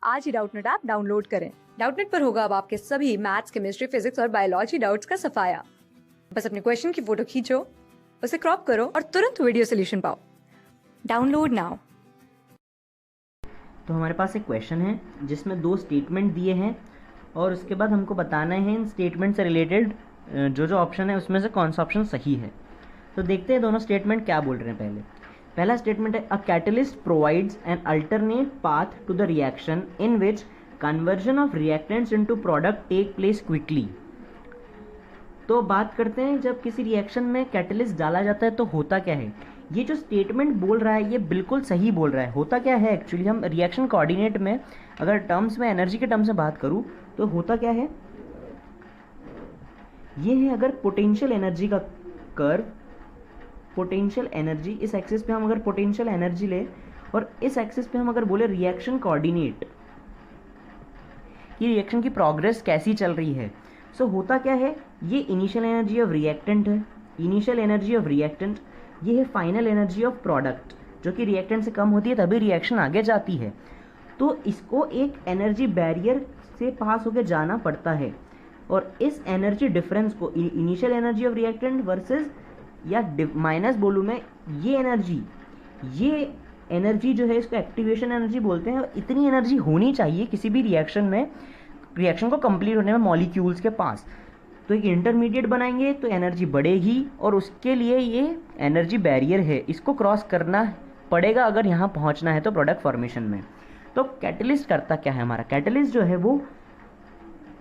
आज ही Doubtnut app download करें। Doubtnut पर होगा अब आपके सभी मैथ्स, केमिस्ट्री, फिजिक्स और बायोलॉजी डाउट्स का सफाया। बस अपने क्वेश्चन की फोटो खींचो, उसे क्रॉप करो और तुरंत वीडियो सोल्यूशन पाओ। Download now. तो हमारे पास एक क्वेश्चन है जिसमें 2 स्टेटमेंट दिए हैं और उसके बाद हमको बताना है इन स्टेटमेंट से रिलेटेड जो ऑप्शन है उसमें से कौन सा ऑप्शन सही है। तो देखते हैं दोनों स्टेटमेंट क्या बोल रहे हैं। पहला स्टेटमेंट है, a catalyst provides an alternate path to the reaction in which conversion of reactants into product take place quickly. तो बात करते हैं, जब किसी रिएक्शन में कैटलिस्ट डाला जाता है तो होता क्या है। ये जो स्टेटमेंट बोल रहा है ये बिल्कुल सही बोल रहा है। होता क्या है एक्चुअली, हम रिएक्शन कोऑर्डिनेट में अगर टर्म्स में एनर्जी के टर्म्स में बात करूं तो होता क्या है, ये है अगर पोटेंशियल एनर्जी का कर्व, पोटेंशियल एनर्जी इस एक्सिस पे हम अगर पोटेंशियल एनर्जी ले और इस एक्सिस पे हम अगर बोले रिएक्शन कोऑर्डिनेट कि रिएक्शन की प्रोग्रेस कैसी चल रही है। सो होता क्या है, ये इनिशियल एनर्जी ऑफ रिएक्टेंट है, इनिशियल एनर्जी ऑफ रिएक्टेंट, ये है फाइनल एनर्जी ऑफ प्रोडक्ट जो कि रिएक्टेंट से कम होती है तभी रिएक्शन आगे जाती है। तो इसको एक एनर्जी बैरियर से पास होकर जाना पड़ता है और इस एनर्जी डिफरेंस को initial energy of reactant versus या माइनस बोलूँ मैं, ये एनर्जी जो है इसको एक्टिवेशन एनर्जी बोलते हैं। और इतनी एनर्जी होनी चाहिए किसी भी रिएक्शन में, रिएक्शन को कंप्लीट होने में मॉलिक्यूल्स के पास। तो एक इंटरमीडिएट बनाएंगे तो एनर्जी बढ़ेगी और उसके लिए ये एनर्जी बैरियर है, इसको क्रॉस करना पड़ेगा अगर यहाँ पहुँचना है तो प्रोडक्ट फॉर्मेशन में। तो कैटलिस्ट करता क्या है, हमारा कैटलिस्ट जो है वो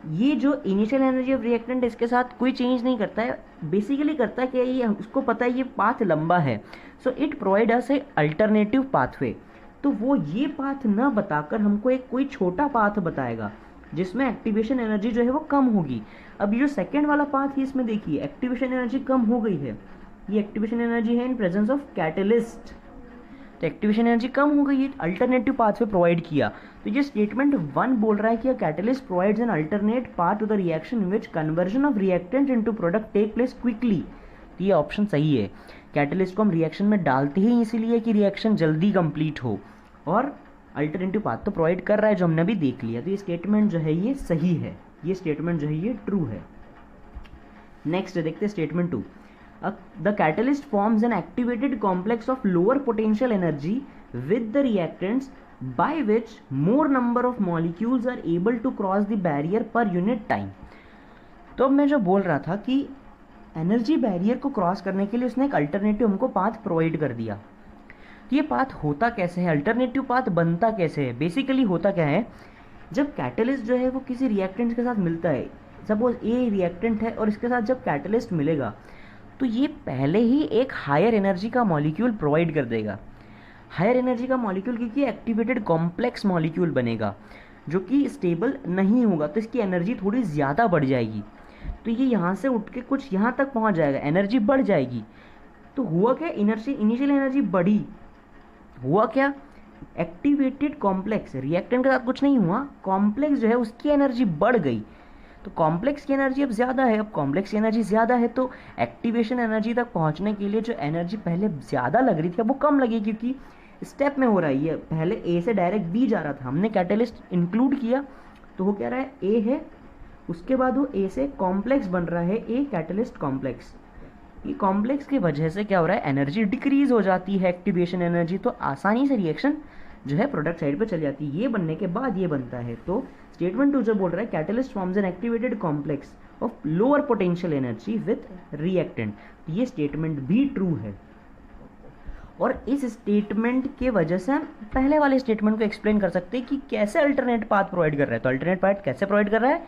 ये जो इनिशियल एनर्जी ऑफ रिएक्टेंट इसके साथ कोई चेंज नहीं करता है, बेसिकली करता है कि ये उसको पता है ये पाथ लंबा है, so it provide us A alternative pathway. तो वो ये पाथ ना बताकर हमको एक कोई छोटा पाथ बताएगा जिसमें एक्टिवेशन एनर्जी जो है वो कम होगी। अब ये जो सेकेंड वाला पाथ है इसमें देखिए एक्टिवेशन एनर्जी कम हो गई है, ये एक्टिवेशन एनर्जी है इन प्रेजेंस ऑफ कैटलिस्ट, तो एक्टिवेशन एनर्जी कम हो गई है, अल्टरनेटिव पाथवे प्रोवाइड किया। तो ये स्टेटमेंट 1 बोल रहा है कि catalyst provides an alternate path to the reaction in which conversion of reactant into product take place quickly. तो ये ऑप्शन सही है। कैटलिस्ट को हम रिएक्शन में डालते ही इसीलिए कि रिएक्शन जल्दी कंप्लीट हो और अल्टरनेटिव पाथ तो प्रोवाइड कर रहा है जो हमने अभी देख लिया। तो ये स्टेटमेंट जो है ये सही है, ये स्टेटमेंट जो है ये ट्रू है। नेक्स्ट देखते हैं statement 2, the catalyst forms an activated complex of lower potential energy with the reactants by which more number of molecules are able to cross the barrier per unit time। तो अब मैं जो बोल रहा था कि एनर्जी बैरियर को cross करने के लिए उसने एक अल्टरनेटिव हमको पाथ प्रोवाइड कर दिया। तो ये पाथ होता कैसे है, अल्टरनेटिव पाथ बनता कैसे है। बेसिकली होता क्या है, जब कैटलिस्ट जो है वो किसी रिएक्टेंट के साथ मिलता है, सपोज ए रिएक्टेंट है और इसके साथ जब कैटलिस्ट मिलेगा तो ये पहले ही एक हायर एनर्जी का मॉलिक्यूल प्रोवाइड कर देगा। हायर एनर्जी का मॉलिक्यूल क्योंकि एक्टिवेटेड कॉम्प्लेक्स मॉलिक्यूल बनेगा जो कि स्टेबल नहीं होगा, तो इसकी एनर्जी थोड़ी ज़्यादा बढ़ जाएगी। तो ये यहाँ से उठ के कुछ यहाँ तक पहुँच जाएगा, एनर्जी बढ़ जाएगी। तो हुआ क्या, इनिशियल एनर्जी बढ़ी, हुआ क्या, एक्टिवेटेड कॉम्प्लेक्स रिएक्टेंट के साथ कुछ नहीं हुआ, कॉम्प्लेक्स जो है उसकी एनर्जी बढ़ गई। तो कॉम्प्लेक्स की एनर्जी अब ज़्यादा है, अब कॉम्प्लेक्स की एनर्जी ज़्यादा है तो एक्टिवेशन एनर्जी तक पहुंचने के लिए जो एनर्जी पहले ज़्यादा लग रही थी अब वो कम लगी, क्योंकि स्टेप में हो रहा है। ये पहले ए से डायरेक्ट बी जा रहा था, हमने कैटलिस्ट इंक्लूड किया तो वो क्या रहा है, ए है, उसके बाद वो ए से कॉम्प्लेक्स बन रहा है, ए कैटलिस्ट कॉम्प्लेक्स। ये कॉम्प्लेक्स की वजह से क्या हो रहा है, एनर्जी डिक्रीज हो जाती है, एक्टिवेशन एनर्जी, तो आसानी से रिएक्शन जो है प्रोडक्ट साइड पे चल जाती है। ये बनने के बाद ये बनता है। तो स्टेटमेंट 2 जो बोल रहा है, catalyst forms an activated complex of lower potential energy with reactant, ये स्टेटमेंट भी ट्रू है। और इस स्टेटमेंट के वजह से हम पहले वाले स्टेटमेंट को एक्सप्लेन कर सकते हैं कि कैसे अल्टरनेट पाथ प्रोवाइड कर रहा है। तो अल्टरनेट पाथ कैसे प्रोवाइड कर रहा है,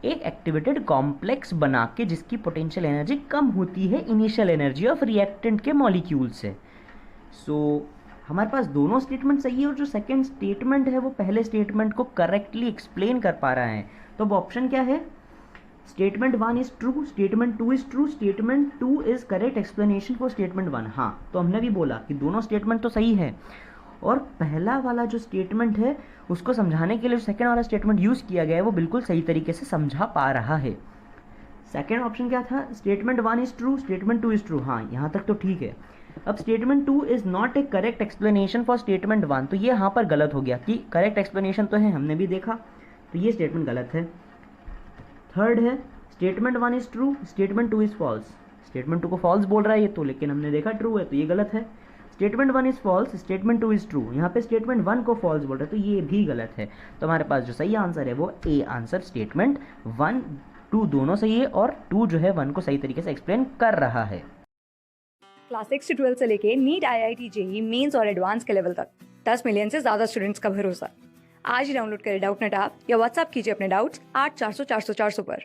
एक एक्टिवेटेड कॉम्प्लेक्स बना के जिसकी पोटेंशियल एनर्जी कम होती है इनिशियल एनर्जी ऑफ रिएक्टेंट के मॉलिक्यूल से। सो हमारे पास दोनों स्टेटमेंट सही है और जो सेकंड स्टेटमेंट है वो पहले स्टेटमेंट को करेक्टली एक्सप्लेन कर पा रहा है। तो अब ऑप्शन क्या है, statement 1 is true, statement 2 is true, statement 2 is correct explanation for statement 1। हाँ, तो हमने भी बोला कि दोनों स्टेटमेंट तो सही है और पहला वाला जो स्टेटमेंट है उसको समझाने के लिए जो सेकेंड वाला स्टेटमेंट यूज किया गया है वो बिल्कुल सही तरीके से समझा पा रहा है। सेकेंड ऑप्शन क्या था, statement 1 is true, statement 2 is true. हाँ, यहाँ तक तो ठीक है। अब statement 2 is not A correct explanation for statement 1, तो ये यहाँ पर गलत हो गया कि करेक्ट एक्सप्लेनेशन तो है, हमने भी देखा, तो ये स्टेटमेंट गलत है। थर्ड है statement 1 is true, statement 2 is false, statement 2 को फॉल्स बोल रहा है ये तो, लेकिन हमने देखा ट्रू है, तो ये गलत है। Statement 1 is false, statement 2 is true, यहाँ पे स्टेटमेंट 1 को फॉल्स बोल रहा है, तो ये भी गलत है। तो हमारे पास जो सही आंसर है वो ए आंसर, स्टेटमेंट 1 2 दोनों सही है, और 2 जो है 1 को सही तरीके से एक्सप्लेन कर रहा है। क्लास 6 से 12 से लेके नीट, IIT, जेईई मेंस और एडवांस के लेवल तक 10 मिलियन से ज्यादा स्टूडेंट्स का भरोसा। आज ही डाउनलोड करें डाउटनेट ऐप या व्हाट्सएप कीजिए अपने डाउट्स 8400 400 400 पर।